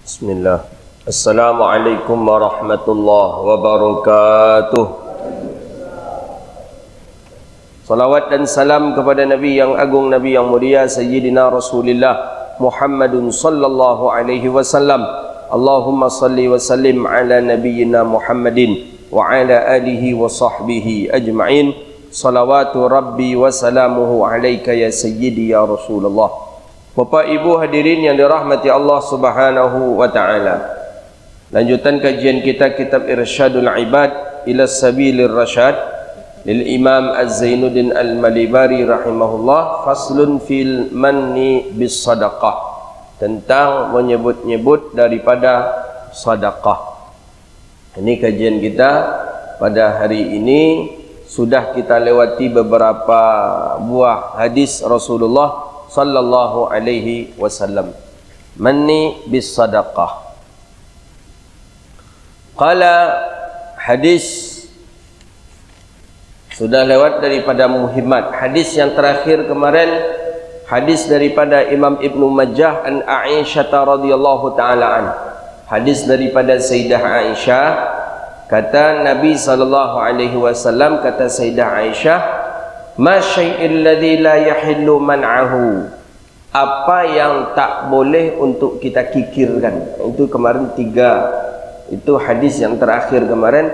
Bismillah. Assalamualaikum warahmatullahi wabarakatuh. Salawat dan salam kepada Nabi yang agung, Nabi yang mulia, Sayyidina Rasulullah Muhammadun sallallahu alaihi wasallam. Allahumma salli wa sallim ala nabiyyina Muhammadin wa ala alihi wa sahbihi ajma'in. Salawatu Rabbi wa salamuhu alaika ya Sayyidi ya Rasulullah. Bapak Ibu hadirin yang dirahmati Allah Subhanahu wa taala. Lanjutan kajian kita kitab Irsyadul Ibad ila Sabilir Rasyad lil Imam Az-Zainuddin Al-Malibari rahimahullah, faslun fil manni bis sadaqah, tentang menyebut-nyebut daripada sedekah. Ini kajian kita pada hari ini. Sudah kita lewati beberapa buah hadis Rasulullah sallallahu alaihi wasallam. Manni bis sadaqah. Qala, hadis sudah lewat daripada muhimmat. Hadis yang terakhir kemarin, hadis daripada Imam Ibnu Majah an Aisyah radhiyallahu taala an. Hadis daripada Sayyidah Aisyah, kata Nabi sallallahu alaihi wasallam, kata Sayyidah Aisyah, ma syai'il ladzi la yahillu man'ahu, apa yang tak boleh untuk kita kikirkan. Itu kemarin tiga, itu hadis yang terakhir kemarin.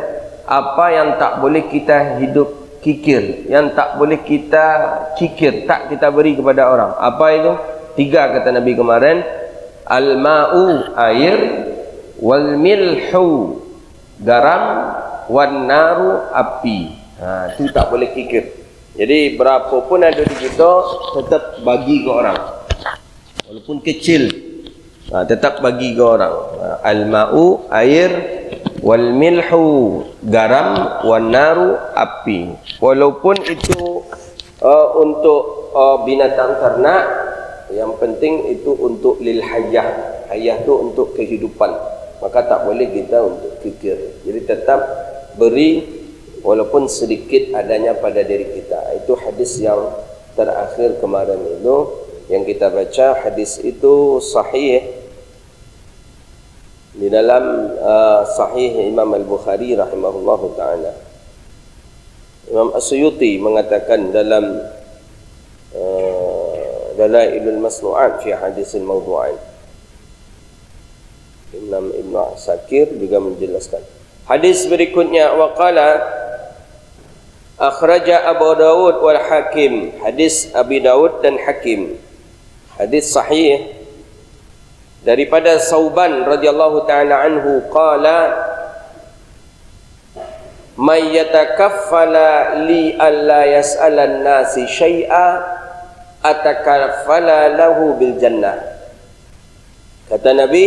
Apa yang tak boleh kita hidup kikir, yang tak boleh kita kikir, tak kita beri kepada orang. Apa itu? Tiga kata Nabi kemarin. Al-ma'u, air, wal milhu, garam, wan naru, api. Itu tak boleh kikir. Jadi berapa pun ada di kita, tetap bagi ke orang, walaupun kecil, tetap bagi ke orang. Al-ma'u, air, wal milhu, garam, wan naru, api. Walaupun itu untuk binatang ternak, yang penting itu untuk lil hayah. Hayah itu untuk kehidupan, maka tak boleh kita untuk kikir. Jadi tetap beri walaupun sedikit adanya pada diri kita. Itu hadis yang terakhir kemarin itu yang kita baca. Hadis itu sahih di dalam sahih Imam Al-Bukhari rahimahullahu ta'ala. Imam As-Suyuti mengatakan dalam Dalailul Masnu'at fi Hadisil Mawdu'ain. Imam Ibn Asakir juga menjelaskan. Hadis berikutnya, waqala akhraja Abu Dawud wal Hakim. Hadis Abi Dawud dan Hakim. Hadis sahih daripada Sauban radhiyallahu ta'ala anhu qala may yatakaffala li alla yas'alan nasi syai'a atakaffala lahu bil jannah. Kata Nabi,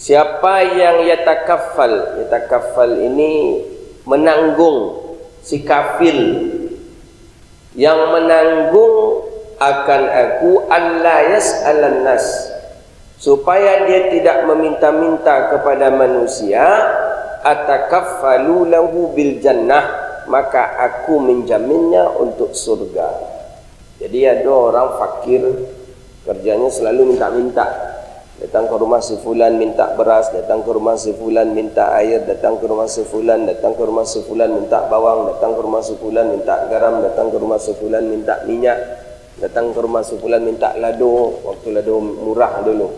siapa yang yatakaffal, yatakaffal ini menanggung, si kafil yang menanggung akan aku, alla yas'alan nas, supaya dia tidak meminta-minta kepada manusia, atakaffalu lahu bil jannah, maka aku menjaminnya untuk surga. Jadi ada orang fakir, kerjanya selalu minta-minta. Datang ke rumah si fulan minta beras, datang ke rumah si fulan minta air, datang ke rumah si fulan, datang ke rumah si fulan minta bawang, datang ke rumah si fulan minta garam, datang ke rumah si fulan minta minyak, datang ke rumah si fulan minta lado. Waktu lado murah dulu,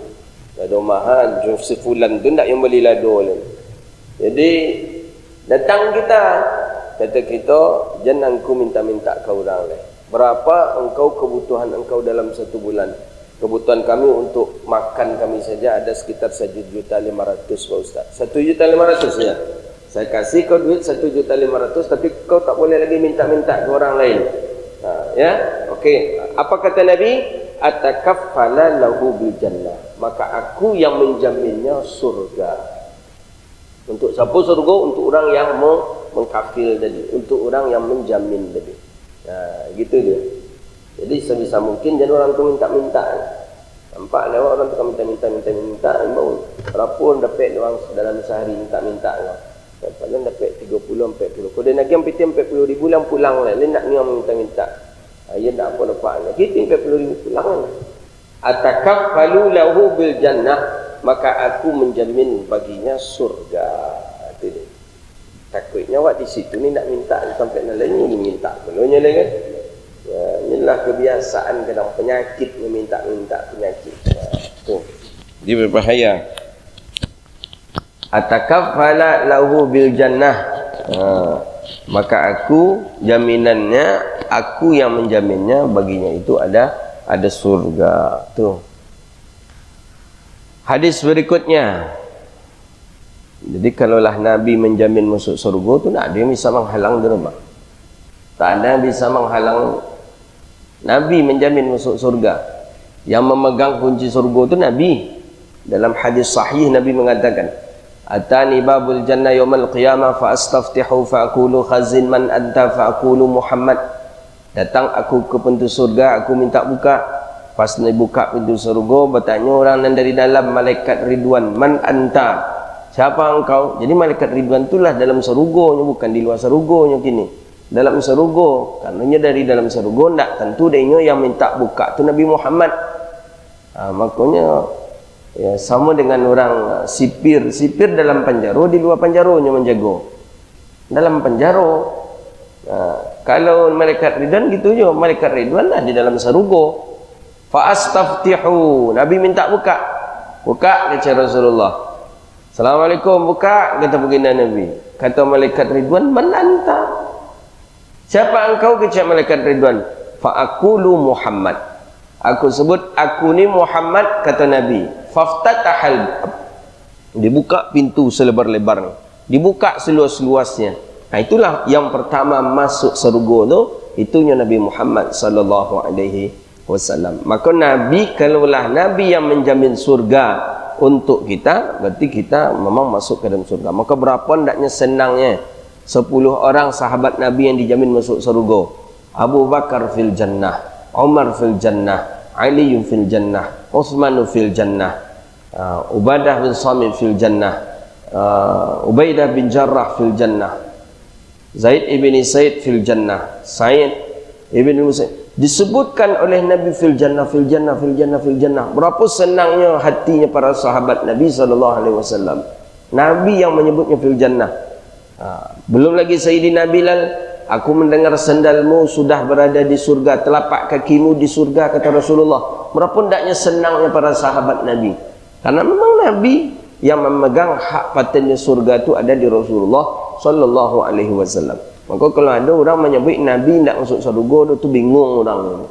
lado mahal, si fulan tu tak yang beli lado lagi. Jadi datang kita, kata kita, jangan aku minta-minta ke orang lain. Berapa engkau kebutuhan engkau dalam satu bulan? Kebutuhan kami untuk makan kami saja ada sekitar 1.500.000 Pak Ustaz. 1.500.000 saja. Saya kasih kau duit 1.500.000, tapi kau tak boleh lagi minta-minta ke orang lain. Ya, okey. Apa kata Nabi? Atakaffala lahu bil jannah. Maka aku yang menjaminnya surga. Untuk siapa surga? Untuk orang yang mengkafil tadi, untuk orang yang menjamin tadi. Gitu dia. Jadi sebisa mungkin jangan orang tu minta-minta. Nampak lewat orang tu minta-minta, berapa orang dapat orang dalam sehari minta-minta kau. Paling dapat 30-40. Kalau dia nak yang PT 40 ribu lang pulang lah. Dia nak ni orang minta-minta. Dia tak apa dapat. Kita 40 ribu pulang lah. Atakaffalu lahu bil jannah, maka aku menjamin baginya surga. Itu dia. Takutnya awak di situ ni nak minta sampai nak lain ni minta belumnya lah kan. Ya, inilah kebiasaan kadang penyakit meminta-minta penyakit. Tu. Dia berbahaya. Atakaffala lahu bil jannah. Maka aku jaminannya, aku yang menjaminnya baginya itu ada surga. Tu. Hadis berikutnya. Jadi kalaulah Nabi menjamin masuk surga tu, tak ada yang bisa menghalang dia. Tak ada yang bisa menghalang Nabi menjamin masuk surga. Yang memegang kunci surga tu Nabi. Dalam hadis sahih Nabi mengatakan, atani babul jannah yaumal qiyamah fa astaftihu fa aqulu khazin man anta fa aqulu Muhammad. Datang aku ke pintu surga, aku minta buka. Pas nak buka pintu surga, bertanya orang yang dari dalam, malaikat Ridwan, man anta, siapa engkau? Jadi malaikat Ridwan itulah dalam surganya, bukan di luar surganya kini. Dalam surga, karenanya dari dalam surga tak tentu dia yang minta buka tu Nabi Muhammad. Makanya ya, sama dengan orang sipir dalam penjara, di luar penjaranya menjaga. Dalam penjara, kalau malaikat Ridwan gitu je, malaikat Ridwan lah di dalam surga. Fa astaftihu, Nabi minta buka. Buka, kata Rasulullah. Assalamualaikum, buka, kata baginda Nabi. Kata malaikat Ridwan, man anta? Siapa engkau? Kata malaikat Ridwan. Fa aqulu Muhammad. Aku sebut aku ni Muhammad, kata Nabi. Faftatahal bab. Dibuka pintu selebar-lebarnya. Dibuka seluas-luasnya. Nah, itulah yang pertama masuk surga tu, itunya Nabi Muhammad sallallahu alaihi wasallam. Maka Nabi, kalaulah Nabi yang menjamin surga untuk kita, berarti kita memang masuk ke dalam surga. Maka berapa hendaknya senangnya 10 orang sahabat Nabi yang dijamin masuk surga. Abu Bakar fil jannah, Umar fil jannah, Ali fil jannah, Uthman fil jannah, Ubadah bin Samit fil jannah, Ubaidah bin Jarrah fil jannah, Zaid ibn Said fil jannah, Sa'id ibn Musayyib. Disebutkan oleh Nabi fil jannah, fil jannah, fil jannah, fil jannah. Berapa senangnya hatinya para sahabat Nabi SAW. Nabi yang menyebutnya fil jannah. Belum lagi Sayyidina Bilal, aku mendengar sandalmu sudah berada di surga, telapak kakimu di surga, kata Rasulullah. Berapa hendaknya senangnya para sahabat Nabi. Karena memang Nabi yang memegang hak patennya surga itu ada di Rasulullah SAW. Maka kalau ada orang menyebut Nabi tidak masuk surga, itu bingung orang.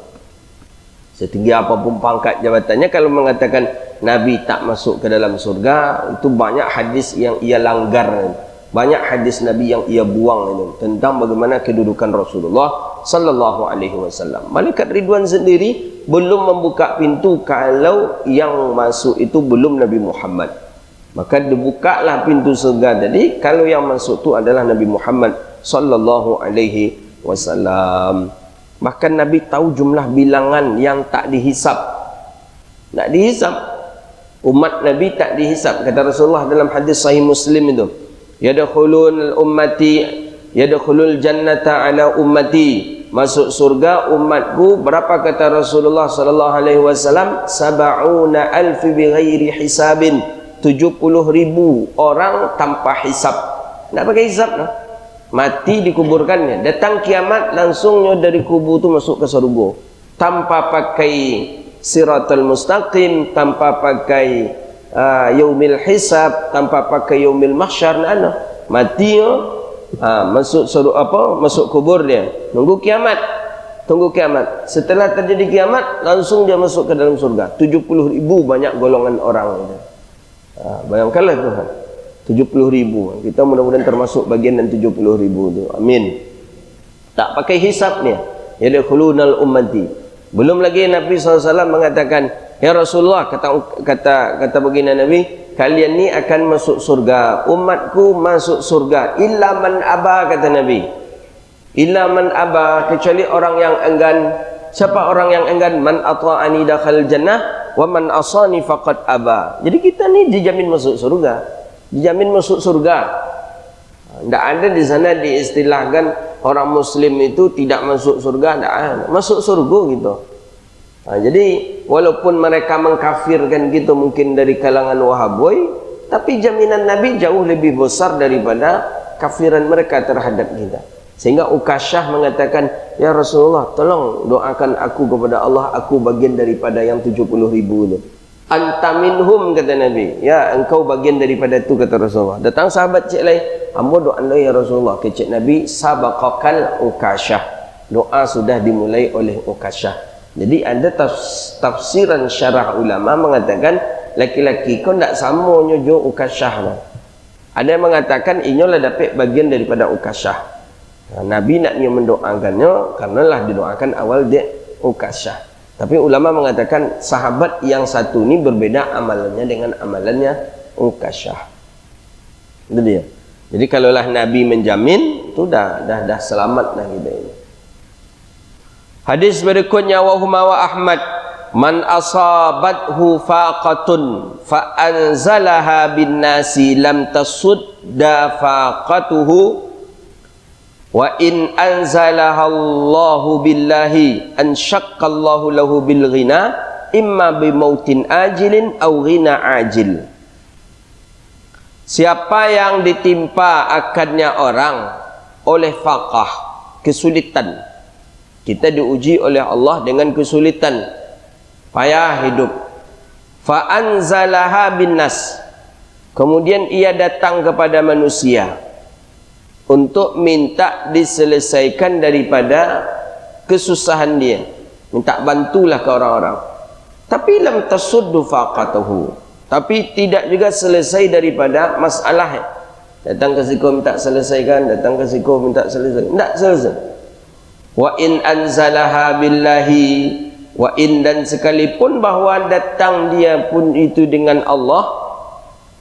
Setinggi apapun pangkat jabatannya, kalau mengatakan Nabi tak masuk ke dalam surga, itu banyak hadis yang ia langgar. Banyak hadis Nabi yang ia buang itu, tentang bagaimana kedudukan Rasulullah sallallahu alaihi wasallam. Malaikat Ridwan sendiri belum membuka pintu kalau yang masuk itu belum Nabi Muhammad. Maka dibukalah pintu surga tadi kalau yang masuk itu adalah Nabi Muhammad sallallahu alaihi wasallam. Bahkan Nabi tahu jumlah bilangan yang tak dihisap. Tak dihisap. Umat Nabi tak dihisap. Kata Rasulullah dalam hadis sahih Muslim itu, yadkhulul ummati yadkhulul jannata ala ummati, masuk surga umatku berapa, kata Rasulullah sallallahu alaihi wasallam, 70,000 bighairi hisabin, 70,000 orang tanpa hisab. Tak pakai hisab no? Mati dikuburkannya, datang kiamat langsungnya dari kubur tu masuk ke surga tanpa pakai siratal mustaqim, tanpa pakai yaumil hisab, tanpa pakai yaumil mahsyar. Mati masuk masuk kubur dia, tunggu kiamat. Setelah terjadi kiamat langsung dia masuk ke dalam surga. 70,000 banyak golongan orang itu. Bayangkanlah Tuhan, 70,000. Kita mudah-mudahan termasuk bagian dan 70,000 itu. Amin. Tak pakai hisabnya. Yadkhulunal ummati. Belum lagi Nabi SAW mengatakan, ya Rasulullah, kata baginda Nabi, kalian ni akan masuk surga, umatku masuk surga, illa man aba, kata Nabi. Illa man aba, kecuali orang yang enggan. Siapa orang yang enggan? Man ata'ani dakhal jannah wa man asani faqad aba. Jadi kita ni dijamin masuk surga. Dijamin masuk surga. Tidak ada di sana diistilahkan orang Muslim itu tidak masuk surga. Tidak ada. Masuk surga gitu. Jadi walaupun mereka mengkafirkan gitu mungkin dari kalangan Wahaboy, tapi jaminan Nabi jauh lebih besar daripada kafiran mereka terhadap kita. Sehingga Ukasyah mengatakan, ya Rasulullah, tolong doakan aku kepada Allah, aku bagian daripada yang 70.000 itu. Anta minhum, kata Nabi. Ya, engkau bagian daripada itu, kata Rasulullah. Datang sahabat cik lain, hamba doa ya Rasulullah. Ke cik Nabi, sabaqakal Ukasyah. Doa sudah dimulai oleh Ukasyah. Jadi ada tafsiran syarah ulama mengatakan, laki-laki kau tak sama nyojo Ukasyah. Ada yang mengatakan, inilah dapat bagian daripada Ukasyah. Nabi nak dia mendoakannya karena lah didoakan awal dia Ukasyah. Tapi ulama mengatakan sahabat yang satu ini berbeda amalannya dengan amalannya Ukasyah. Itu dia. Jadi kalaulah Nabi menjamin, itu dah selamat dah kita ini. Hadis berikutnya wahuma wa Ahmad, man asabathu faqatun fa anzalaha bin nasi lam tasudda faqatuhu wa in anzalahallahu billahi ansyaqqallahu lahu bil ghina imma bimautin ajilin au ghina ajil. Siapa yang ditimpa akannya orang oleh faqah, kesulitan, kita diuji oleh Allah dengan kesulitan, payah hidup, fa anzalaha bin nas, kemudian ia datang kepada manusia untuk minta diselesaikan daripada kesusahan dia, minta bantulah ke orang-orang, tapi lam tasuddu faqatahu, tapi tidak juga selesai daripada masalah. Datang ke siku minta selesaikan, datang ke siku minta selesaikan, tidak selesai. Wa in anzalaha billahi, wa in, dan sekalipun bahwa datang dia pun itu dengan Allah,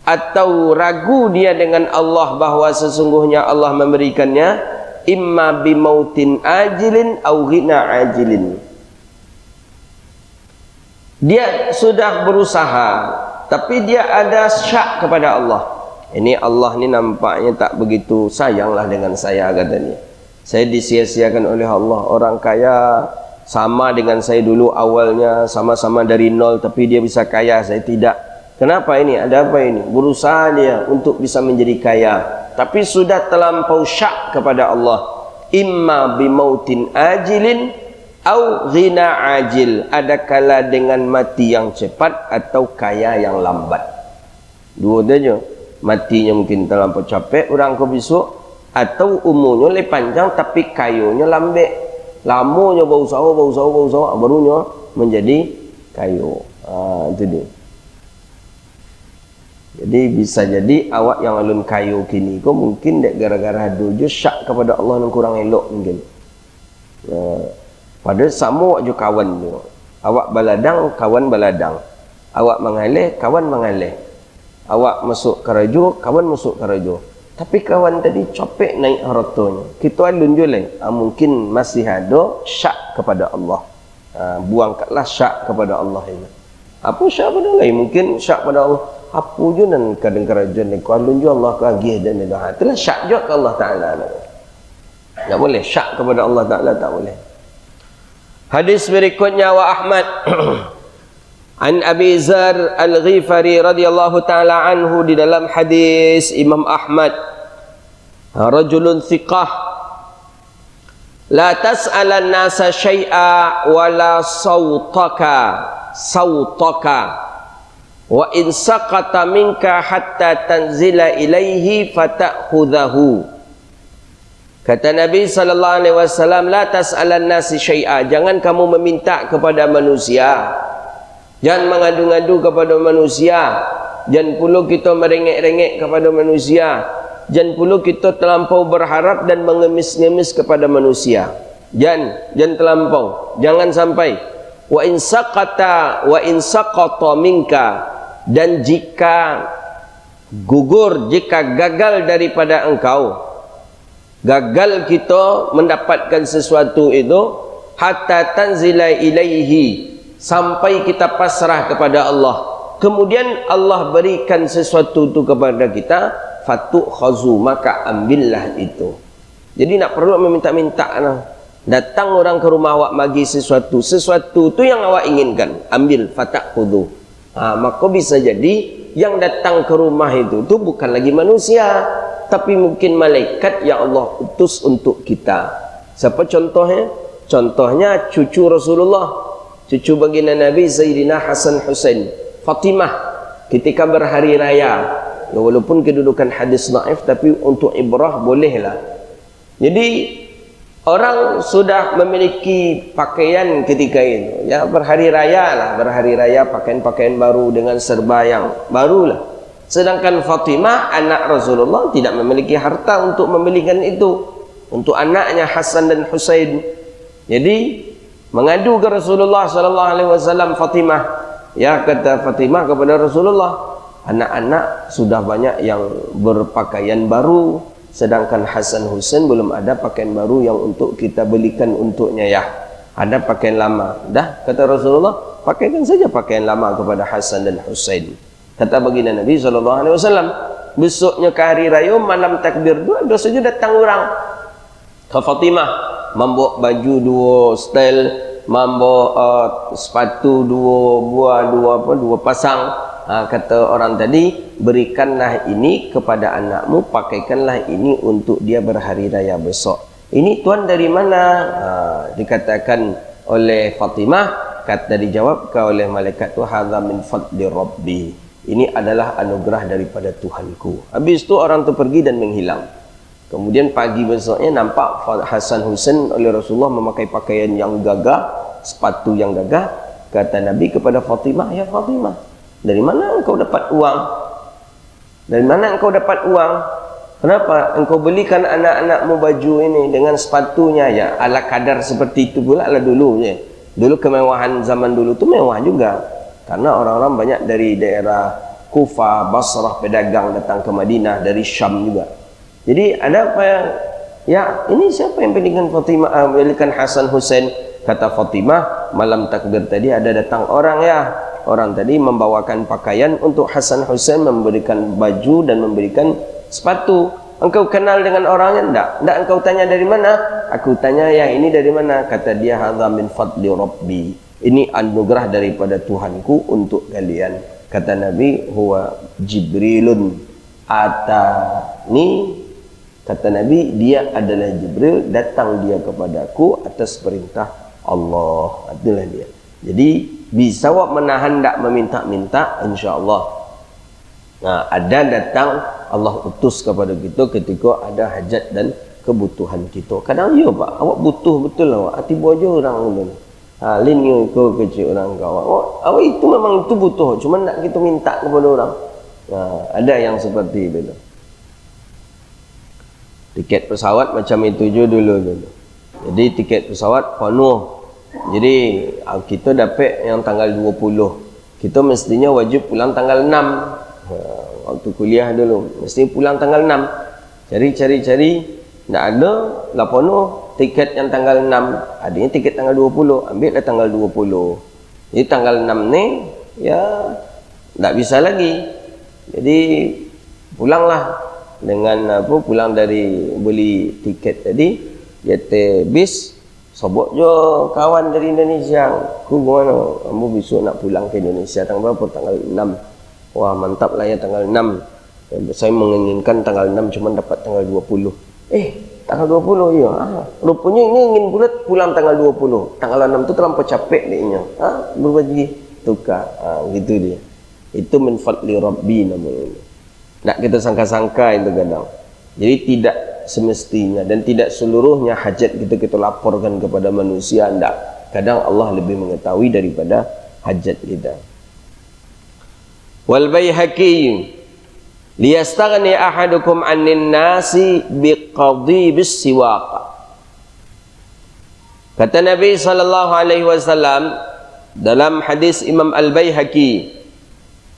atau ragu dia dengan Allah bahwa sesungguhnya Allah memberikannya, imma bimautin ajilin au ghina ajilin. Dia sudah berusaha tapi dia ada syak kepada Allah. Ini Allah ni nampaknya tak begitu sayanglah dengan saya, katanya. Saya disia-siakan oleh Allah. Orang kaya sama dengan saya dulu awalnya, sama-sama dari nol, tapi dia bisa kaya, saya tidak. Kenapa ini? Ada apa ini? Berusaha dia untuk bisa menjadi kaya, tapi sudah terlampau syak kepada Allah. Imma bimautin ajilin au ghina ajil. Adakala dengan mati yang cepat atau kaya yang lambat. Dua saja. Matinya mungkin terlampau capek orang kau besok, atau umurnya lebih panjang tapi kayunya lambat. Lamanya bau-usaha barunya menjadi kayu. Itu dia. Jadi bisa jadi awak yang alun kayu kini kau mungkin dek gara-gara dojo syak kepada Allah yang kurang elok mungkin. Padahal sama awak jo kawan jo. Awak baladang, kawan baladang. Awak mengalih, kawan mengalih. Awak masuk karajo, kawan masuk karajo. Tapi kawan tadi copek naik hartanya. Kita alun jo lain. Mungkin masih ada syak kepada Allah. Buangkanlah syak kepada Allah ini. Apa syak pada lain? Mungkin syak pada Allah. Apa je nan kadang kerajaan ni kalau je Allah kagih dan dah. Itulah syak je ke Allah Taala. Tak boleh syak kepada Allah Taala, tak boleh. Hadis berikutnya wa Ahmad an Abi Zar Al-Ghifari radhiyallahu taala anhu, di dalam hadis Imam Ahmad, rajulun thiqah la tas'alan nasa syai'a wala sautaka wa in saqata minka hatta tanzila ilaihi fata'khudhahu. Kata Nabi sallallahu alaihi wasallam, la tas'alan nasi syai'a, jangan kamu meminta kepada manusia, jangan mengadu-ngadu kepada manusia, jangan pula kita merengek-rengek kepada manusia, jangan pula kita terlampau berharap dan mengemis-ngemis kepada manusia. Jangan terlampau, jangan sampai. Wa in saqata minka, dan jika gugur, jika gagal daripada engkau, gagal kita mendapatkan sesuatu itu, hatta tanzila ilaihi, sampai kita pasrah kepada Allah, kemudian Allah berikan sesuatu itu kepada kita, fatu'khazu, maka ambillah itu. Jadi nak perlu meminta-minta nah. datang orang ke rumah awak bagi sesuatu tu yang awak inginkan, ambil, fatakhudhu. Maka bisa jadi yang datang ke rumah itu tu bukan lagi manusia, tapi mungkin malaikat yang Allah utus untuk kita. Siapa contohnya? Contohnya cucu Rasulullah, cucu baginda Nabi Sayyidina Hasan Husain, Fatimah, ketika berhari raya. Ya, walaupun kedudukan hadis dhaif, tapi untuk ibrah bolehlah. Jadi orang sudah memiliki pakaian ketika itu, ya berhari raya lah, berhari raya pakaian-pakaian baru dengan serba yang barulah. Sedangkan Fatimah anak Rasulullah tidak memiliki harta untuk membelikan itu untuk anaknya Hasan dan Husain. Jadi mengadu ke Rasulullah sallallahu alaihi wasallam Fatimah. Ya, kata Fatimah kepada Rasulullah, anak-anak sudah banyak yang berpakaian baru, sedangkan Hasan Husain belum ada pakaian baru yang untuk kita belikan untuknya ya. Ada pakaian lama. Dah, kata Rasulullah, pakaikan saja pakaian lama kepada Hasan dan Husain. Kata baginda Nabi SAW, besoknya ke hari raya, malam takbir dua saja datang orang ke Fatimah, membawa baju dua style, membawa sepatu dua pasang. Kata orang tadi, berikanlah ini kepada anakmu, pakaikanlah ini untuk dia berhari raya besok. Ini tuan dari mana? Dikatakan oleh Fatimah, kata dijawab oleh malaikat tu, hadza min fadli rabbi. Ini adalah anugerah daripada Tuhanku. Habis tu orang tu pergi dan menghilang. Kemudian pagi besoknya nampak Hasan Husain oleh Rasulullah memakai pakaian yang gagah, sepatu yang gagah. Kata Nabi kepada Fatimah, ya Fatimah, dari mana engkau dapat uang? Dari mana engkau dapat uang? Kenapa engkau belikan anak-anakmu baju ini dengan sepatunya? Ya, ala kadar seperti itu pula lah dulu. Ya. Dulu kemewahan zaman dulu tu mewah juga. Karena orang-orang banyak dari daerah Kufah, Basrah, pedagang datang ke Madinah, dari Syam juga. Jadi ada apa yang, ya ini siapa yang belikan Fatimah, belikan Hasan Husain? Kata Fatimah, malam takbir tadi ada datang orang ya. Orang tadi membawakan pakaian untuk Hasan Husain, memberikan baju dan memberikan sepatu. Engkau kenal dengan orangnya? Enggak engkau tanya dari mana? Aku tanya, ya ini dari mana? Kata dia, hadza min fadli rabbi. Ini anugerah daripada Tuhanku untuk kalian. Kata Nabi, huwa Jibrilun atani. Kata Nabi, dia adalah Jibril, datang dia kepadaku atas perintah Allah. Itulah dia. Jadi bisa awak menahan, tak meminta-minta, insya-Allah. Nah, ada datang Allah utus kepada kita ketika ada hajat dan kebutuhan kita. Kadang ya Pak, awak butuh betul awak, tiba aja orang tu. Lin ko kecil orang kau. Awak itu memang itu butuh, cuma nak kita minta kepada orang. Ada yang seperti itu. Tiket pesawat macam itu je dulu. Jadi tiket pesawat penuh. Jadi kita dapat yang tanggal 20. Kita mestinya wajib pulang tanggal 6. Waktu kuliah dulu mesti pulang tanggal 6. Cari tak ada lah penuh tiket yang tanggal 6. Adanya tiket tanggal 20, ambil lah tanggal 20. Jadi tanggal 6 ni ya tak bisa lagi. Jadi pulanglah dengan apa, pulang dari beli tiket tadi, jatuh bis. Sobok je kawan dari Indonesia. Aku mana? Kamu besok nak pulang ke Indonesia tanggal berapa? Tanggal 6. Wah, mantap lah ya tanggal 6. Saya menginginkan tanggal 6 cuma dapat tanggal 20. Tanggal 20 ya. Rupanya ini ingin pulang tanggal 20. Tanggal 6 tu terlampau capek dia. Berbagi tukar. Gitu dia. Itu min fadli rabbi namanya. Nak kita sangka-sangka itu kadang. Jadi tidak semestinya dan tidak seluruhnya hajat kita laporkan kepada manusia. Tidak. Kadang Allah lebih mengetahui daripada hajat kita. Wal Baihaqi, liyastaghni ahadukum 'anil nasi biqadibis siwaq. Kata Nabi sallallahu alaihi wasallam dalam hadis Imam Al-Baihaqi,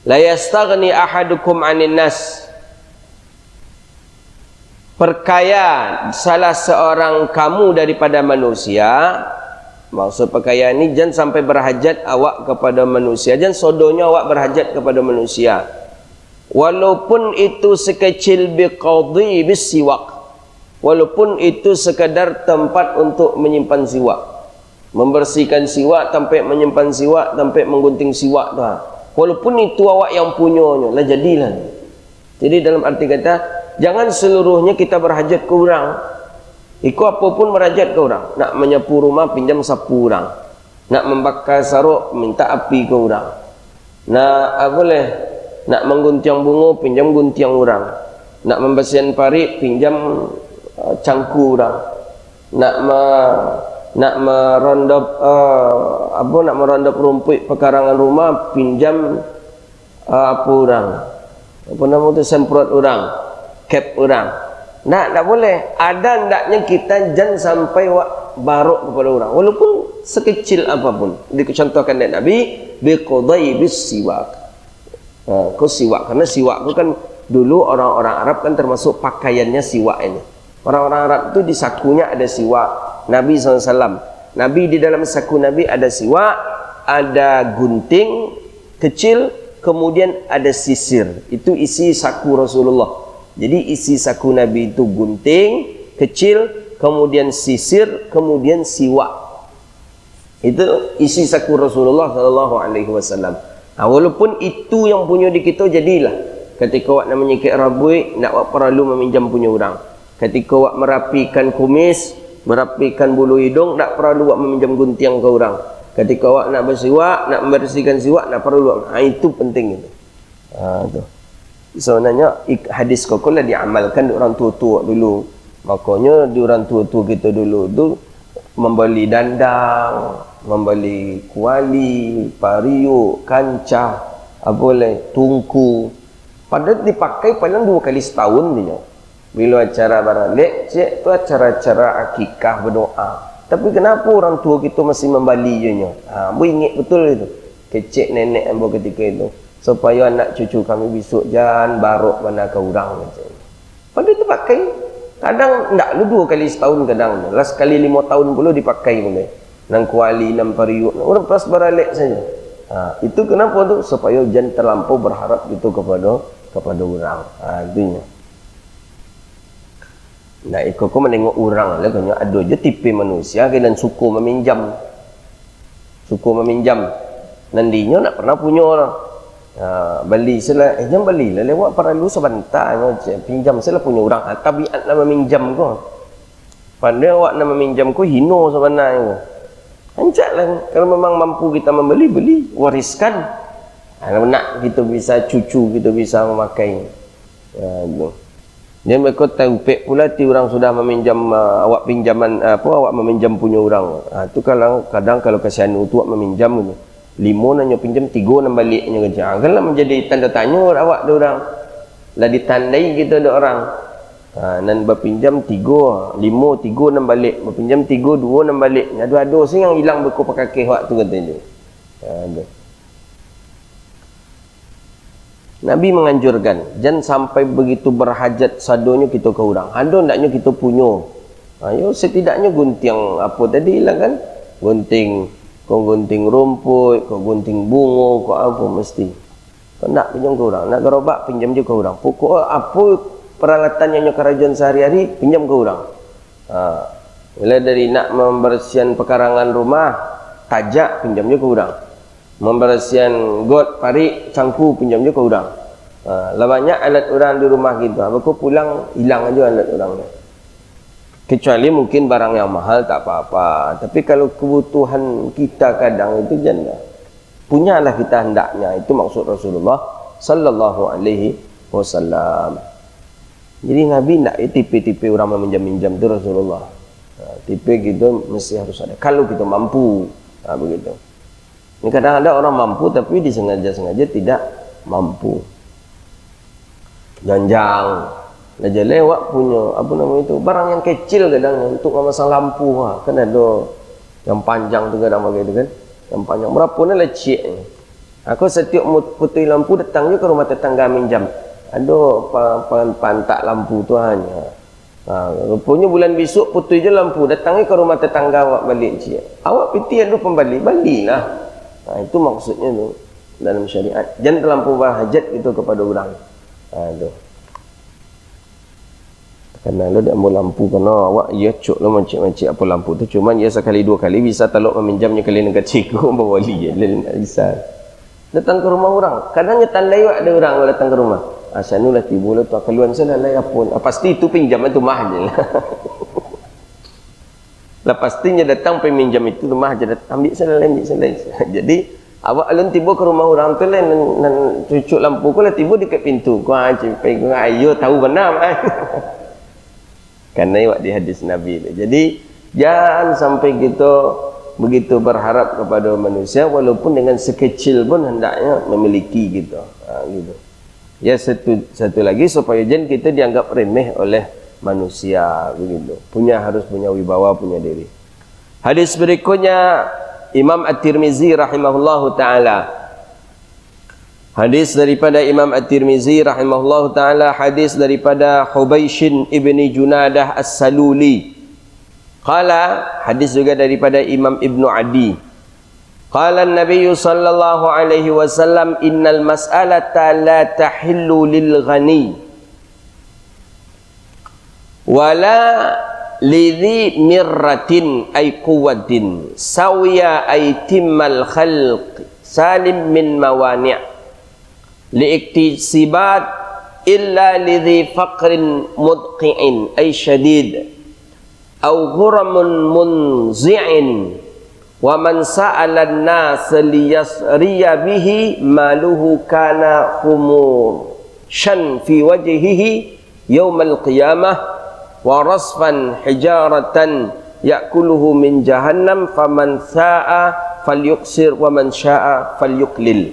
la yastaghni ahadukum 'anil nas. Perkaya salah seorang kamu daripada manusia. Maksud perkaya ini jangan sampai berhajat awak kepada manusia, jangan sodonya awak berhajat kepada manusia. Walaupun itu sekecil biqadhi bisiwak, walaupun itu sekadar tempat untuk menyimpan siwak, membersihkan siwak, sampai menyimpan siwak, sampai menggunting siwak tu, walaupun itu awak yang punyanya lah, jadilah. Jadi dalam arti kata, jangan seluruhnya kita berhajat ke orang. Ikut apapun berhajat ke orang. Nak menyapu rumah, pinjam sapu orang. Nak membakar saruk, minta api ke orang. Nak mengguntiang bunga, pinjam guntiang orang. Nak membersihkan parit, pinjam cangku orang. Nak merondop rumput pekarangan rumah, pinjam orang. Apa nama tu, semprot orang, cap orang. Tak boleh. Ada ndaknya kita jangan sampai barok kepada orang, walaupun sekecil apapun. Dicontohkan dari Nabi, biqadai bis siwak. Kau siwak, karena siwak itu kan dulu orang-orang Arab kan termasuk pakaiannya siwak ini. Orang-orang Arab itu di sakunya ada siwak. Nabi SAW, Nabi di dalam saku Nabi ada siwak, ada gunting kecil, kemudian ada sisir. Itu isi saku Rasulullah. Jadi isi saku Nabi itu gunting kecil, kemudian sisir, kemudian siwak. Itu isi saku Rasulullah SAW. Walaupun itu yang punya di kita, jadilah. Ketika awak nak menyikit rambut, nak awak perlu meminjam punya orang. Ketika awak merapikan kumis, merapikan bulu hidung, tak perlu awak meminjam guntiang ke orang. Ketika awak nak bersiwak, nak membersihkan siwak, nak perlu. Itu penting itu. Tu. Sebenarnya hadis kau lah diamalkan di orang tua-tua dulu. Makanya di orang tua-tua kita dulu tu membeli dandang, membeli kuali, pariuk, kancah, tungku. Padahal dipakai paling 2 kali setahun dia. Bila acara baralek, cik tu acara-acara akikah berdoa. Tapi kenapa orang tua kita masih membalinya? Ingat betul itu. Kecik nenek ambo ketika itu. Supaya anak cucu kami besok jangan barok mana ke orang macam ni. Padahal itu pakai. Kadang tak lu 2 kali setahun, kadang last kali 5 tahun pula dipakai boleh. Nang kuali, nang pariuk, orang pas baralek saja. Itu kenapa tu? Supaya jangan terlampau berharap itu kepada orang. Itunya. Nah, ikut kau menengok orang lah, kau ada je tipe manusia dan suku meminjam. Nandinya nak pernah punya orang. Beli sila, jangan belilah lewat perlu sebentar, pinjam sila punya orang. Tabiat nak meminjam kau. Padahal awak nak meminjam kau hino sebenarnya. Anjaklah, kalau memang mampu kita membeli, beli, wariskan. Kalau nak kita bisa cucu, kita bisa memakai. Dia mereka tahu pek pula ti orang sudah meminjam awak pinjaman awak meminjam punya orang. Tu kadang kalau kasihan tu awak meminjam punya 5 nanya pinjam 3 nak baliknya kerja. Kanlah menjadi tanda tanya awak ada orang. Lah ditandai kita ada orang. Nan berpinjam 3, 5, 3 nak balik. Berpinjam 3, 2 nak balik. Ada sih yang hilang beku pakai kek awak tu kata dia. Ada. Nabi menganjurkan jangan sampai begitu berhajat sadonya kita ke orang. Ada ndaknya kita punya. Ayo setidaknya gunting apa tadi lah kan? Gunting rumput, kau gunting bunga, kau apa mesti. Kau nak pinjam ke orang, nak gerobak pinjam je ke orang. Pokok apa peralatan yang kerajaan sehari-hari pinjam ke orang. Bila dari nak membersihkan pekarangan rumah, tajak pinjam je ke orang. Membersihkan got, parit, cangku pinjam je ke orang. Lah banyak alat orang di rumah kita. Aku pulang hilang aja alat orang. Kecuali mungkin barang yang mahal tak apa-apa. Tapi kalau kebutuhan kita kadang itu jangan. Punyalah kita hendaknya. Itu maksud Rasulullah sallallahu alaihi wasallam. Jadi Nabi nak tipe-tipe orang meminjam-minjam tu Rasulullah. Tipe gitu mesti harus ada. Kalau kita mampu, begitu. Ini kadang ada orang mampu tapi disengaja-sengaja tidak mampu. Janjang, aja lewat punya apa nama itu barang yang kecil kadang untuk memasang lampu kan ada yang panjang tu kadang begitu kan, yang panjang berapa ni lah cik. Aku setiap putih lampu datang je ke rumah tetangga minjam. Ada pantak lampu tu hanya. Rupanya bulan besok putih je lampu datang je ke rumah tetangga awak balik cik. Awak piti ada pembali, balilah. Itu maksudnya tu dalam syariat. Jangan terlampau berhajat itu kepada orang. Itu. Karena lo dah mau lampu kena awak ya cok lo mancik-mancik apa lampu tu, cuman ya sekali dua kali bisa telok meminjamnya kali nak cikgu bawa wali je nak bisa datang ke rumah orang. Kadang nyetan lewat ada orang datang ke rumah, asal lah tiba lah tu keluar sana lah apa pasti itu pinjam itu mah je lah. Lah pastinya datang peminjam itu mah je ambil sana. Jadi awak alun tiba ke rumah orang tu lah nan cucuk lampu ko lah tiba dekat pintu ko cipai ko ayo tahu benar ah. Karena awak di hadis Nabi itu. Jadi jangan sampai kita begitu berharap kepada manusia walaupun dengan sekecil pun hendaknya memiliki gitu. Gitu. Ya satu lagi supaya jangan kita dianggap remeh oleh manusia begitu. Harus punya wibawa, punya diri. Hadis berikutnya Imam At-Tirmizi rahimahullahu taala. Hadis daripada Imam At-Tirmizi rahimahullahu taala, hadis daripada Hubaishin ibni Junadah As-Saluli. Qala, hadis juga daripada Imam Ibnu Adi. Qala an-nabiy sallallahu alaihi wasallam innal mas'alata la tahillu lil ghani wala lidhi mirratin ay quwwatin sawiya ay timmal khalq salim min mawani' liiktisibat illa lidhi faqrin mudqi'in ay syadid aw ghuramun munzi'in wa man sa'ala an-nas liyasriya bihi maluhu kana khumur shan fi wajhihi yawmal qiyamah wa rasfan hijaratan ya'kuluhu min jahannam faman sa'a falyuksir wa man sya'a falyuklil.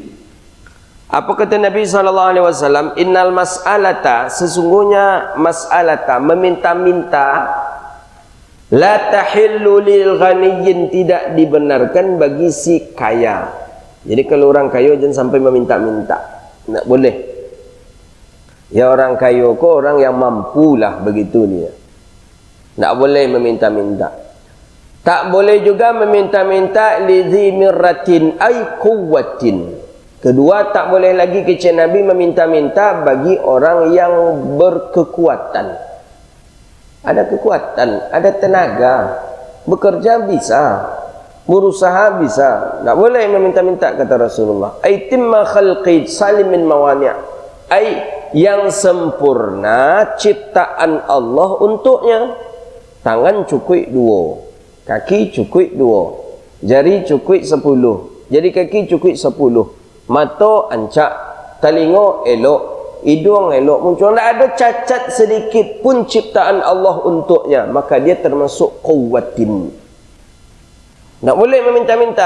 Apa kata Nabi SAW? Innal mas'alata, sesungguhnya mas'alata, meminta-minta, la tahillu lil ghaniyyin, tidak dibenarkan bagi si kaya. Jadi kalau orang kaya jangan sampai meminta-minta, tak boleh. Ya orang kaya ko orang yang mampulah begitu dia, tak boleh meminta-minta. Tak boleh juga meminta-minta lidhi mirratin ay quwwatin. Kedua, tak boleh lagi kecil Nabi meminta-minta bagi orang yang berkekuatan. Ada kekuatan, ada tenaga, bekerja bisa, berusaha bisa. Tak boleh meminta-minta kata Rasulullah. Ay timma khalqi salim min mawani'. Ay yang sempurna ciptaan Allah untuknya. Tangan cukup 2, kaki cukup 2, jari cukup 10, jari kaki cukup 10. Mata ancak, telinga elok, hidung elok, muncul tak ada cacat sedikit pun ciptaan Allah untuknya, maka dia termasuk quwwatin. Tak boleh meminta-minta.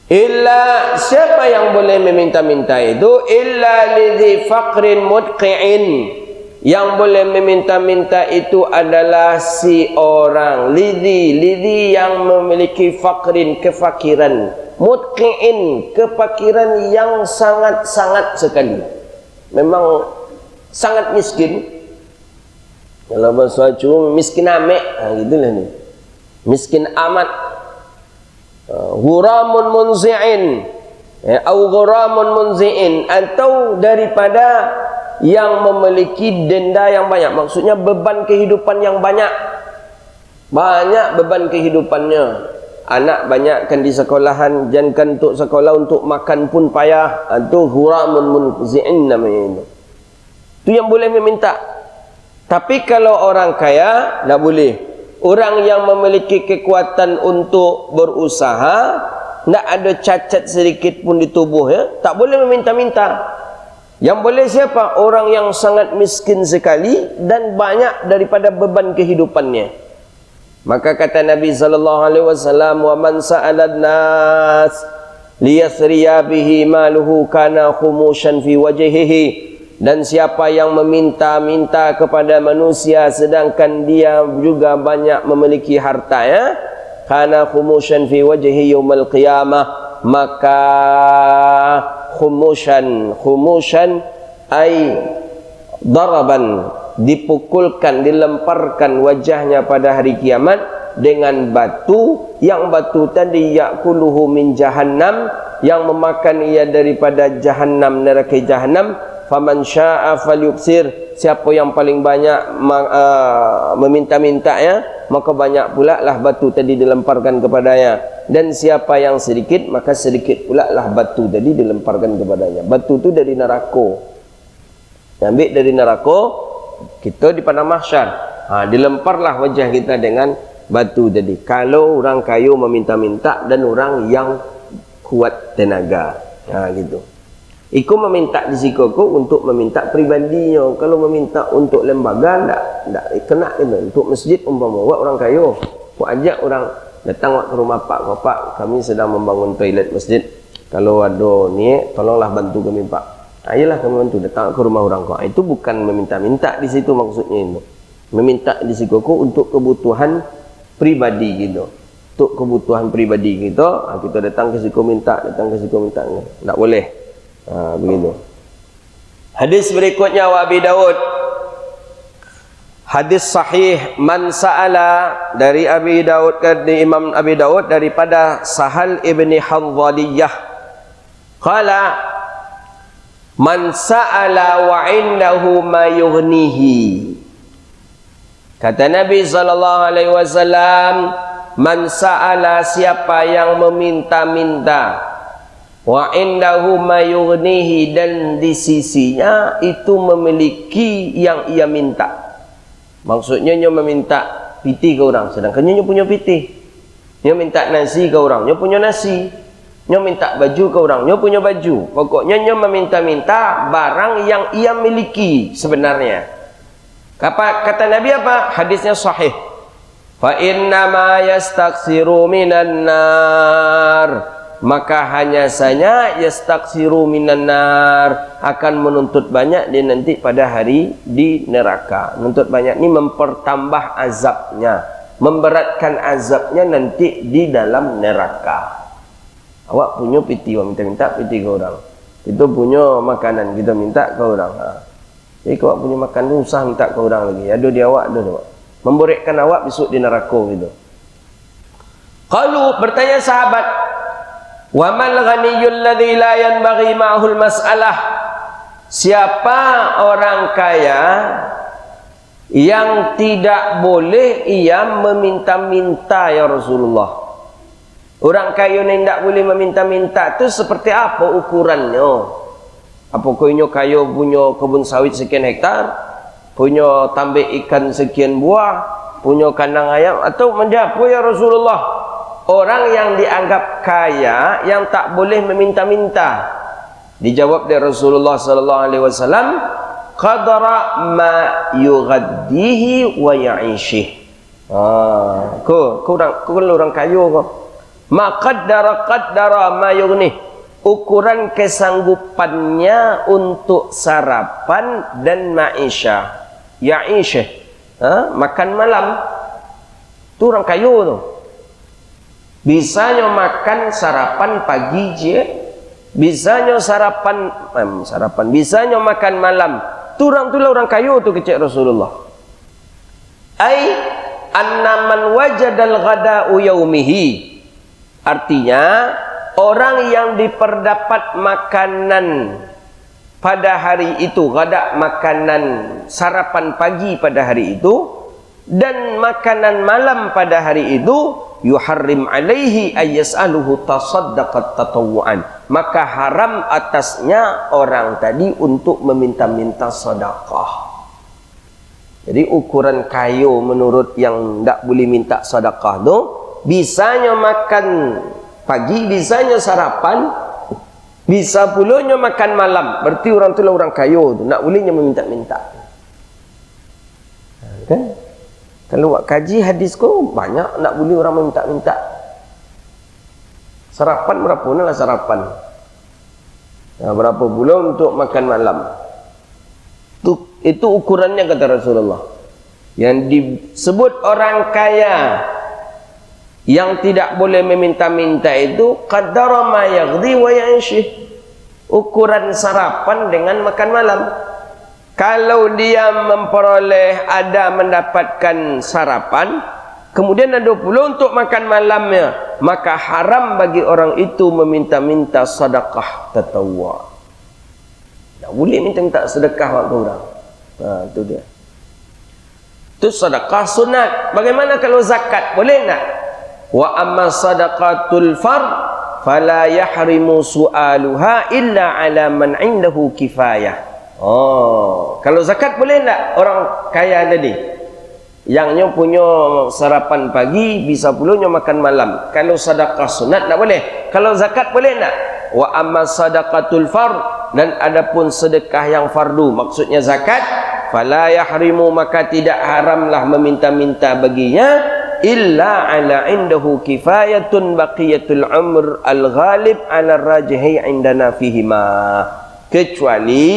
Illa, siapa yang boleh meminta-minta itu? Illa lidhi faqrin mudqi'in. Yang boleh meminta-minta itu adalah si orang lidhi yang memiliki faqrin, kefakiran, mudqi'in, kefakiran yang sangat-sangat sekali, memang sangat miskin. Kalau bahasa cuma miskin amek, gitulah ni, miskin amat. Ghuramun munzi'in, atau ghuramun munzi'in, atau daripada yang memiliki denda yang banyak, maksudnya beban kehidupan yang banyak beban kehidupannya. Anak banyakkan di sekolahan, jangan untuk sekolah, untuk makan pun payah. Itu ghuramun munzi'in namanya itu. Itu yang boleh meminta. Tapi kalau orang kaya, tak boleh. Orang yang memiliki kekuatan untuk berusaha, tak ada cacat sedikit pun di tubuhnya, tak boleh meminta-minta. Yang boleh siapa? Orang yang sangat miskin sekali dan banyak daripada beban kehidupannya. Maka kata Nabi SAW, wa man sa'alan nas liyasriya bihi maluhu kana khumushan fi wajhihi. Dan siapa yang meminta-minta kepada manusia sedangkan dia juga banyak memiliki harta, ya, kana khumushan fi wajhihi yaumal qiyamah, maka khumushan ay daraban, dipukulkan, dilemparkan wajahnya pada hari kiamat dengan batu, yang batu tadi yakuluhu min jahannam, yang memakan ia daripada jahannam, neraka jahannam. faman syaa'a falyubsir, siapa yang paling banyak meminta-minta ya, maka banyak pula lah batu tadi dilemparkan kepadanya, dan siapa yang sedikit maka sedikit pula lah batu tadi dilemparkan kepadanya. Batu tu dari neraka, ambil dari neraka, kita di padang mahsyar, dilemparlah wajah kita dengan batu tadi. Kalau orang kayu meminta-minta dan orang yang kuat tenaga, gitu. Iku meminta di sikoku untuk meminta pribadinya. Kalau meminta untuk lembaga, tak kena itu. Untuk masjid umpama orang kayu, aku ajak orang datang ke rumah Pak, kami sedang membangun toilet masjid. Kalau ada ni, tolonglah bantu kami Pak. Ayolah kami bantu, datang ke rumah orang kau. Itu bukan meminta-minta di situ maksudnya itu. Meminta di sikoku untuk kebutuhan pribadi gitu. Untuk kebutuhan pribadi kita, kita datang ke siku minta, tak boleh. Begitu. Hadis berikutnya wa Abi Daud. Hadis sahih man sa'ala dari Abi Daud, dari Imam Abi Daud daripada Sahal ibni Hanzaliyah. Qala man sa'ala wa indahu ma yughnihi. Kata Nabi sallallahu alaihi wasallam, man sa'ala, siapa yang meminta-minta, wa indahu ma yughnihi, dan di sisinya itu memiliki yang ia minta. Maksudnya nyo meminta piti ke orang, sedangkan nyo punya piti. Nyo minta nasi ke orang, nyo punya nasi. Nyo minta baju ke orang, nyo punya baju. Pokoknya nyo meminta-minta barang yang ia miliki sebenarnya. Kata Nabi apa? Hadisnya sahih. Fa inna ma yastaksiru minan nar, maka hanya saja yastaksiru minan nar, akan menuntut banyak dia nanti pada hari di neraka. Menuntut banyak ni mempertambah azabnya, memberatkan azabnya nanti di dalam neraka. Awak punya piti, awak minta-minta piti ke orang. Itu punya makanan, kita minta ke orang. Jadi kalau awak punya makan tu usah minta ke orang lagi. Ada di awak, ada di awak. Memborekkan awak besok di neraka gitu. Qalu, bertanya sahabat, wa mal ghaniyul ladzi la yanbaghi ma'hul mas'alah, siapa orang kaya yang tidak boleh ia meminta-minta ya Rasulullah? Orang kaya yang tidak boleh meminta-minta itu seperti apa ukurannya? Apa koinyo kaya punya kebun sawit sekian hektar, punya tambak ikan sekian buah, punya kandang ayam, atau menjawab ya Rasulullah, orang yang dianggap kaya yang tak boleh meminta-minta? Dijawab dari Rasulullah sallallahu alaihi wasallam, qadara ma yughaddihi wa ya'ishih. Kau orang kaya kau. Ma qaddara ma yughnih, ukuran kesanggupannya untuk sarapan dan ma'isyah. Ya'ishih, makan malam. Tu orang kaya tu. Bisanya makan sarapan pagi je, bisanya sarapan bisanya makan malam. Tu orang kaya tu kecil Rasulullah. Ai anna man wajadal ghada'u yaumihi, artinya orang yang diperdapat makanan pada hari itu, ghada makanan sarapan pagi pada hari itu, dan makanan malam pada hari itu, yuharrim alaihi ayyas'aluhu tasaddaqat tatawu'an, maka haram atasnya orang tadi untuk meminta-minta sedekah. Jadi ukuran kayu menurut yang tak boleh minta sedekah tu, bisanya makan pagi, bisanya sarapan, bisa pulanya makan malam. Berarti orang tu lah orang kayu tu, nak bolehnya meminta-minta. Kan? Kalau awak kaji hadis ko, banyak nak boleh orang meminta-minta. Sarapan berapa lah sarapan? Berapa pula untuk makan malam? Itu ukurannya kata Rasulullah. Yang disebut orang kaya yang tidak boleh meminta-minta itu qaddara ma yaghdi wa ya'ishih, ukuran sarapan dengan makan malam. Kalau dia memperoleh, ada mendapatkan sarapan, kemudian ada pula untuk makan malamnya, maka haram bagi orang itu meminta-minta sedekah tatawwu. Tak boleh minta sedekah waktu orang. Itu dia. Itu sedekah sunat. Bagaimana kalau zakat? Boleh tak? Wa amma sadaqatul fard fala yahrimu su'aluha illa ala man indahu kifayah. Kalau zakat boleh tak? Orang kaya tadi yangnya punya sarapan pagi, bisa pulanya makan malam. Kalau sedekah sunat tak boleh. Kalau zakat boleh tak? Wa amma sadaqatul fard, dan adapun sedekah yang fardu, maksudnya zakat, fala yahrimu, maka tidak haramlah meminta-minta baginya, illa ala indahu kifayatun baqiyatul umr al-ghalib ala rajihi indana fihima, kecuali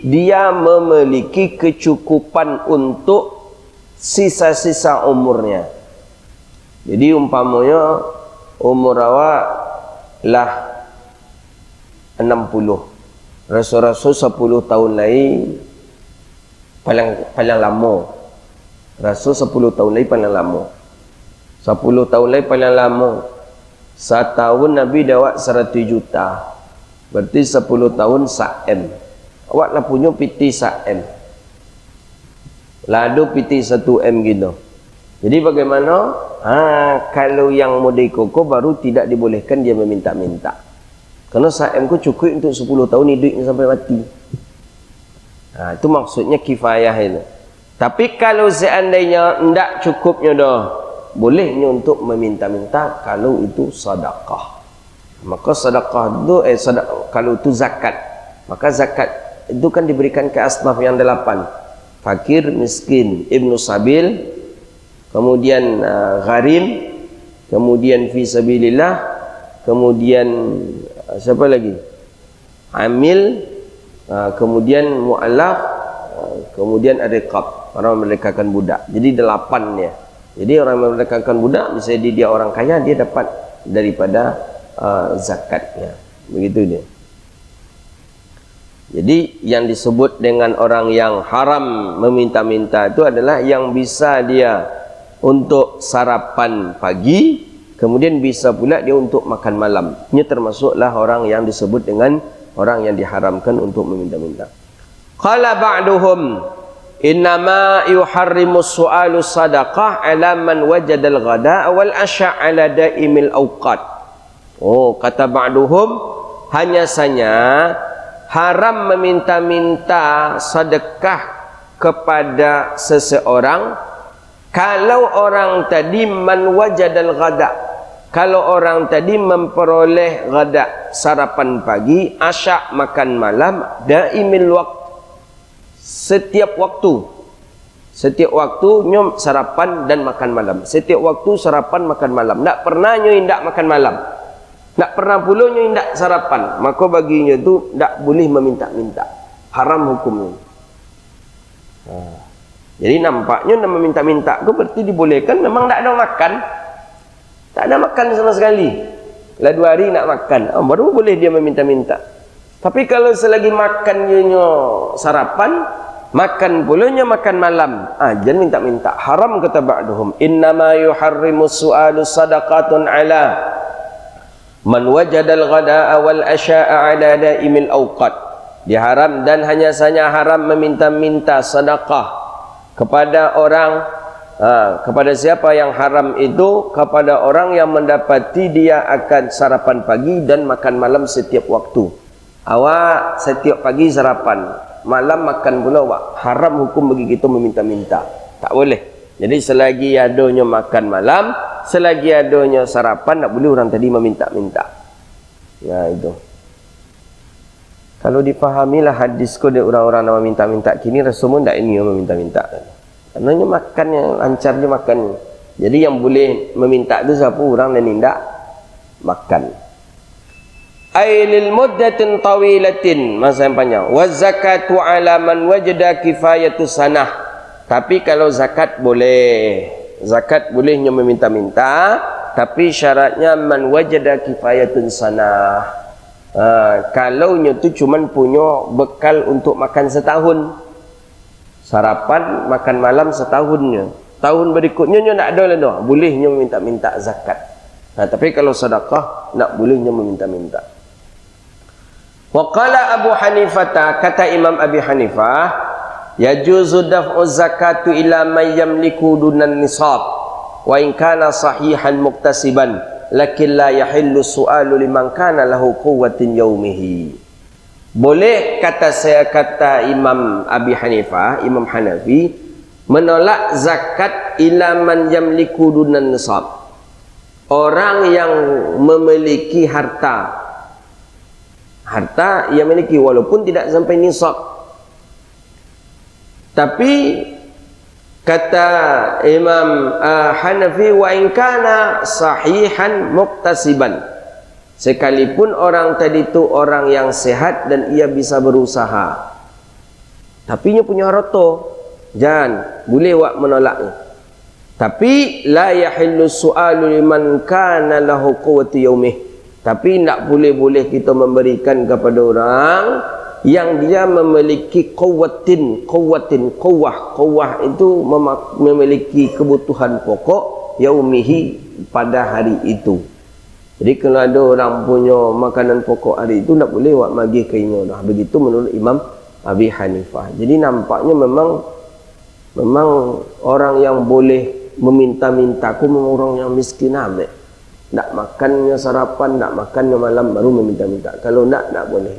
dia memiliki kecukupan untuk sisa-sisa umurnya. Jadi umpamanya umur awak lah 60, rasa-rasa 10 tahun lain paling lama, rasa 10 tahun lain paling lama, 10 tahun lain paling lama, setahun Nabi dawat 100 juta, berarti 10 tahun sa-M. Awak lah punya piti sa-M, lado piti 1M gitu. Jadi bagaimana? Kalau yang model koko baru tidak dibolehkan dia meminta-minta, karena sa-M ku cukup untuk 10 tahun hidupnya sampai mati. Itu maksudnya kifayah itu. Tapi kalau seandainya tidak cukupnya dah, bolehnya untuk meminta-minta kalau itu sedekah. Maka sedekah itu kalau itu zakat, maka zakat itu kan diberikan ke asnaf yang 8: fakir, miskin, ibnu sabil, kemudian gharim, kemudian fi sabilillah, kemudian siapa lagi? Amil, kemudian mu'allaf, kemudian ariqab, orang memerdekakan budak. Jadi 8 ya. Jadi orang memerdekakan budak, misalnya dia orang kaya, dia dapat daripada zakatnya. Begitu dia. Jadi yang disebut dengan orang yang haram meminta-minta itu adalah yang bisa dia untuk sarapan pagi, kemudian bisa pula dia untuk makan malam. Ini termasuklah orang yang disebut dengan orang yang diharamkan untuk meminta-minta. Qala ba'duhum innama yuharrimu su'alu sadaqah ala man wajada al-ghada wal asya' ala daimil awqat. Kata ba'duhum, hanya saja haram meminta-minta sedekah kepada seseorang kalau orang tadi man wajadal ghada, kalau orang tadi memperoleh ghada, sarapan pagi, asya, makan malam, daimil waqt, setiap waktu nyom sarapan dan makan malam, setiap waktu sarapan makan malam, tak pernah nyo indak makan malam, tak pernah pula nyo indak sarapan, maka baginya tu tak boleh meminta-minta, haram hukumnya. Jadi nampaknya nak meminta-minta tu berarti dibolehkan, memang tak ada makan, tak ada makan sama sekali, lah 2 hari nak makan, baru boleh dia meminta-minta. Tapi kalau selagi makan nyo sarapan, makan pulanya makan malam, jangan minta-minta, haram kata ba'duhum. Innama yuharrimu su'alu sadaqatun ala man wajadal ghada'a wal asya'a ala daimil awqat. Diharam dan hanya saja haram meminta-minta sedekah kepada orang, kepada siapa yang haram itu? Kepada orang yang mendapati dia akan sarapan pagi dan makan malam setiap waktu. Awak setiap pagi sarapan, malam makan pula awak, haram hukum bagi kita meminta-minta, tak boleh. Jadi selagi adanya makan malam, selagi adanya sarapan, tak boleh orang tadi meminta-minta. Ya itu. Kalau dipahamilah hadis ko dari orang-orang yang meminta-minta kini, Rasulullah tak ini yang meminta-minta. Karena makan yang lancarnya makan. Jadi yang boleh meminta itu siapa? Orang yang tidak makan. Ailil muddatin tawilatin, masa yang panjang. Wa zakatu ala man wajada kifayatu sanah. Tapi kalau zakat boleh, zakat bolehnya meminta-minta, tapi syaratnya man wajada kifayatun sanah. Kalau nya tu cuman punya bekal untuk makan setahun, sarapan makan malam setahunnya, tahun berikutnya nya nak ada lah dah, bolehnya meminta-minta zakat. Tapi kalau sedekah nak bolehnya meminta-minta. Wa qala Abu Hanifah, kata Imam Abi Hanifah, yajuzu daf'u zakatu ila man yamliku dunan nisab wa in kana sahihan muktasiban lakin la yahillu su'alu liman kana lahu quwwatin yaumihi. Boleh, kata Imam Abi Hanifah, Imam Hanafi, menolak zakat ila man yamliku dunan nisab, orang yang memiliki harta yang memiliki walaupun tidak sampai nisab. Tapi kata Imam Hanafi, wa in kana sahihan muktasiban, sekalipun orang tadi itu orang yang sehat dan ia bisa berusaha, tapi ia punya harta, jangan boleh wak menolaknya. Tapi la yahillu su'alu liman kana lahu quwwati yaumih, tapi tidak boleh kita memberikan kepada orang yang dia memiliki quwwah itu memiliki kebutuhan pokok yaumihi, pada hari itu. Jadi kalau ada orang punya makanan pokok hari itu, tak boleh buat bagi ke ini dah. Begitu menurut Imam Abi Hanifah. Jadi nampaknya memang orang yang boleh meminta-minta, aku memang orang yang miskin amat. Tak makannya sarapan, tak makannya malam, baru meminta-minta. Kalau tak boleh.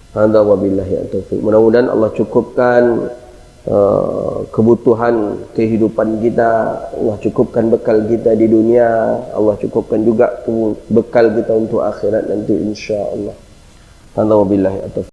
Hadza wabillahi taufiq. Mudah-mudahan Allah cukupkan kebutuhan kehidupan kita, Allah cukupkan bekal kita di dunia, Allah cukupkan juga bekal kita untuk akhirat nanti insya-Allah. Hadza wabillahi taufiq.